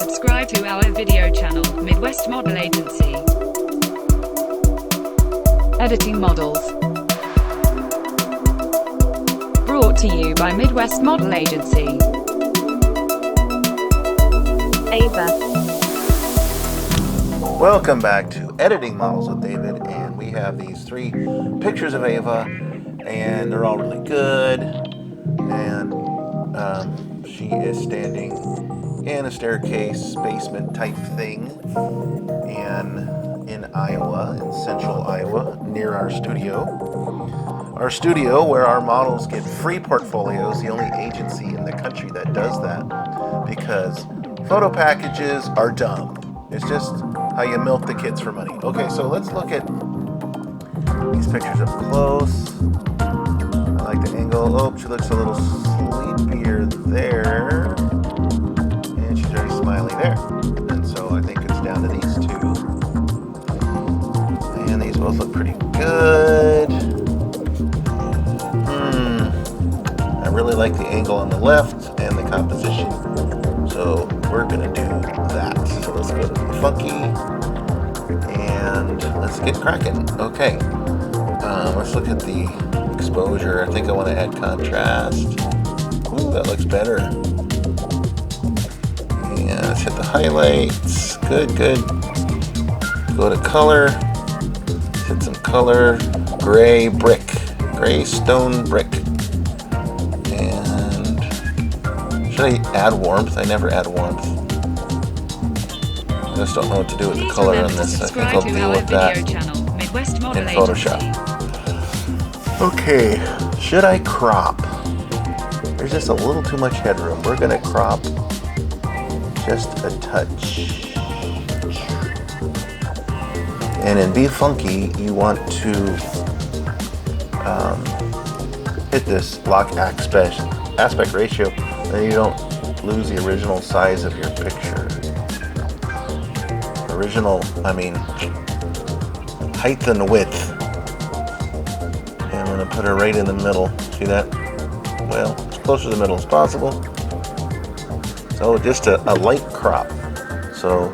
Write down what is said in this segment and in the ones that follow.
subscribe to our video channel, Midwest Model Agency. Editing Models. Brought to you by Midwest Model Agency. Ava. Welcome back to Editing Models with David, and we have these 3 pictures of Ava, and they're all really good. And she is standing in a staircase basement type thing in Iowa, in central Iowa, near our studio. Our studio where our models get free portfolios, the only agency in the country that does that, because photo packages are dumb. It's just how you milk the kids for money. Okay, so let's look at these pictures up close. I like the angle. Oh, she looks a little sleepier there. And she's very smiley there. And so I think it's down to these 2. And these both look pretty good. I really like the angle on the left and the composition. So we're gonna do that. So let's go to the funky and let's get cracking. Okay, let's look at the exposure. I think I want to add contrast. Ooh, that looks better. Yeah, let's hit the highlights. Good. Go to color. Let's hit some color. Gray brick. Gray stone brick. Should I add warmth? I never add warmth. I just don't know what to do with the color on this. I think I'll deal with that in Photoshop. Okay, should I crop? There's just a little too much headroom. We're gonna crop just a touch. And in Be Funky, you want to hit this lock aspect ratio, then you don't lose the original size of your picture. I mean height and width. And I'm going to put her right in the middle. See that? Well, as close to the middle as possible. So just a light crop. So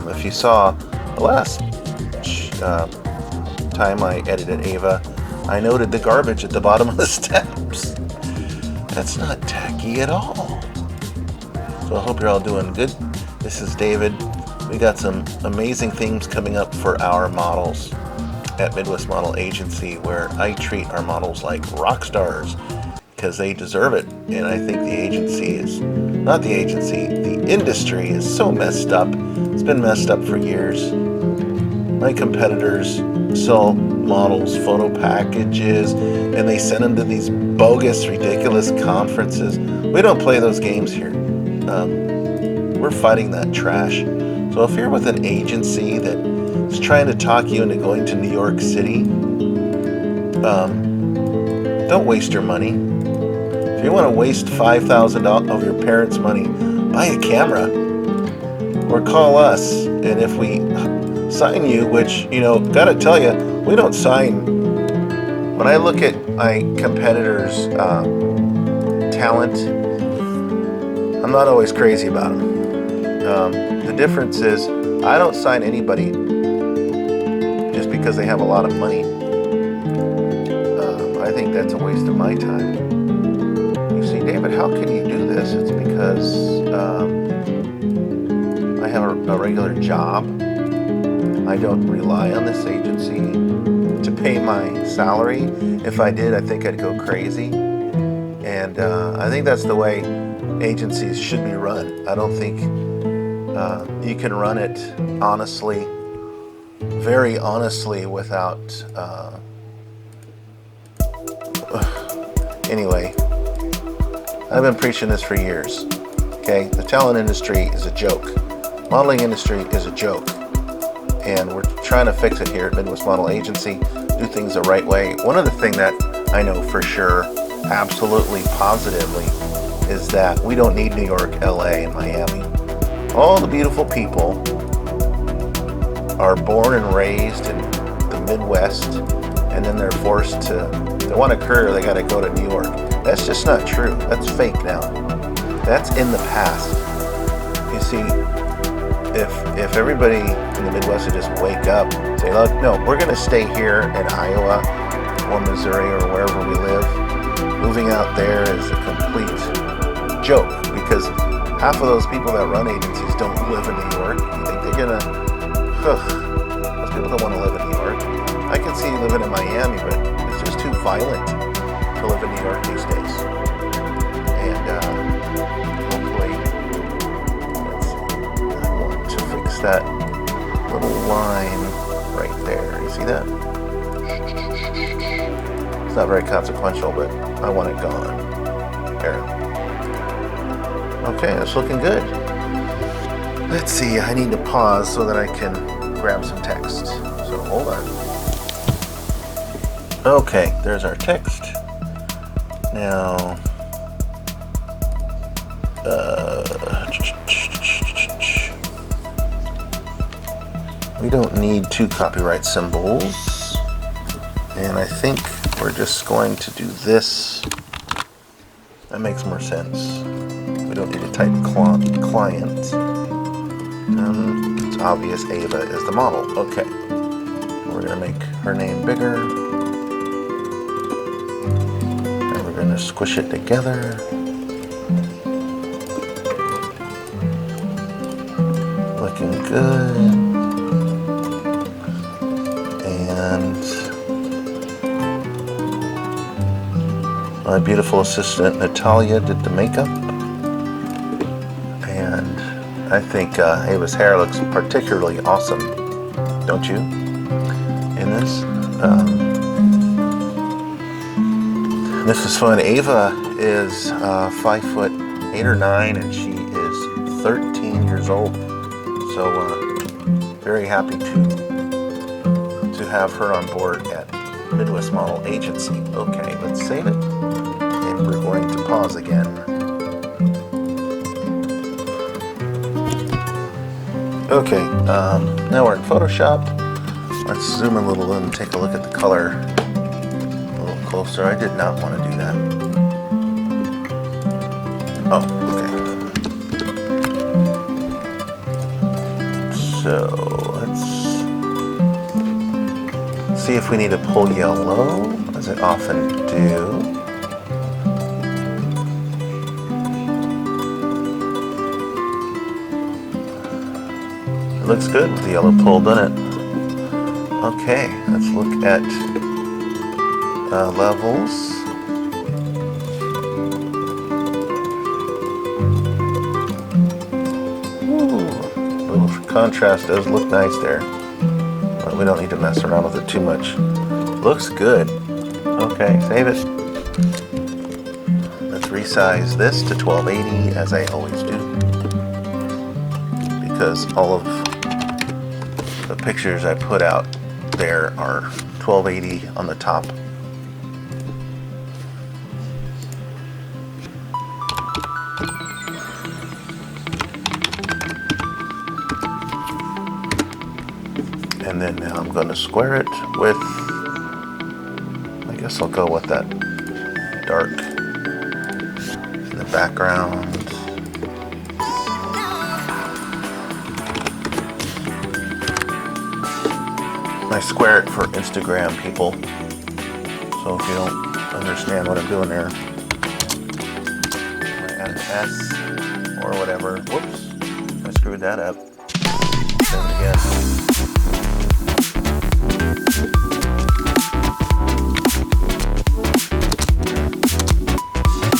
if you saw the last time I edited Ava, I noted the garbage at the bottom of the steps. That's not tacky at all. So I hope you're all doing good. This is David. We got some amazing things coming up for our models at Midwest Model Agency, where I treat our models like rock stars because they deserve it. And I think the industry is so messed up. It's been messed up for years. My competitors sell models, photo packages, and they send them to these bogus, ridiculous conferences. We don't play those games here. We're fighting that trash. So if you're with an agency that is trying to talk you into going to New York City, don't waste your money. If you want to waste $5,000 of your parents' money, buy a camera or call us. And if we sign you, which, gotta tell you, we don't sign. When I look at my competitors' talent, I'm not always crazy about them. The difference is I don't sign anybody just because they have a lot of money. I think that's a waste of my time. You see, David, how can you do this? It's because I have a regular job. I don't rely on this agency to pay my salary. If I did, I think I'd go crazy. And I think that's the way agencies should be run. I don't think you can run it honestly, very honestly, without... Anyway, I've been preaching this for years. Okay, the talent industry is a joke. Modeling industry is a joke. And we're trying to fix it here at Midwest Model Agency, do things the right way. One other thing that I know for sure, absolutely positively, is that we don't need New York, LA, and Miami. All the beautiful people are born and raised in the Midwest, and then they're forced to, if they want a career, they got to go to New York. That's just not true. That's fake now. That's in the past. You see, if everybody in the Midwest would just wake up and say, look, no, we're going to stay here in Iowa or Missouri or wherever we live. Moving out there is a complete joke because half of those people that run agencies don't live in New York. You think they're going to, most people don't want to live in New York. I can see living in Miami, but it's just too violent to live in New York these days. And hopefully, I want to fix that little line right there. You see that? It's not very consequential, but I want it gone. There. Okay, that's looking good. Let's see, I need to pause so that I can grab some text. So hold on. Okay, there's our text. Now, we don't need 2 copyright symbols. And I think we're just going to do this. That makes more sense. We don't need to type client. It's obvious Ava is the model. Okay. We're going to make her name bigger. And we're going to squish it together. Looking good. And my beautiful assistant Natalia did the makeup. And I think Ava's hair looks particularly awesome, don't you? In this. This is fun. Ava is 5'8" or 9", and she is 13 years old. So very happy to have her on board at Midwest Model Agency. Okay, let's save it, and we're going to pause again. Okay, now we're in Photoshop. Let's zoom in a little and take a look at the color a little closer. I did not want to do that. Oh, okay. So let's see if we need to pull yellow, as I often do. Looks good with the yellow pull, doesn't it? Okay, let's look at levels. Ooh, a little contrast does look nice there, but we don't need to mess around with it too much. Looks good. Okay, save it. Let's resize this to 1280 as I always do, because all of the pictures I put out there are 1280 on the top. And then now I'm going to square it with, I guess I'll go with that dark in the background. I square it for Instagram people, so if you don't understand what I'm doing there, I add an S or whatever. Whoops, I screwed that up. Same again.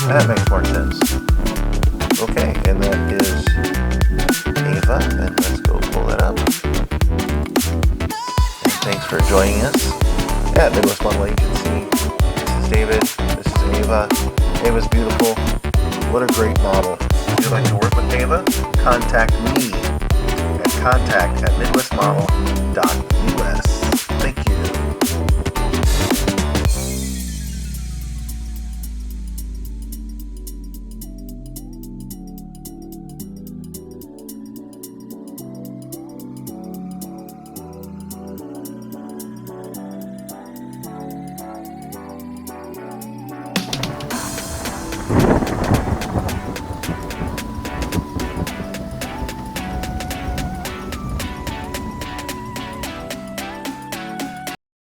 That makes more sense. Okay, and that is Ava, and let's go pull that up. Thanks for joining us at Midwest Model Agency. This is David. This is Ava. Ava's beautiful. What a great model. If you'd like to work with Ava, contact me at contact@midwestmodel.us. Thank you.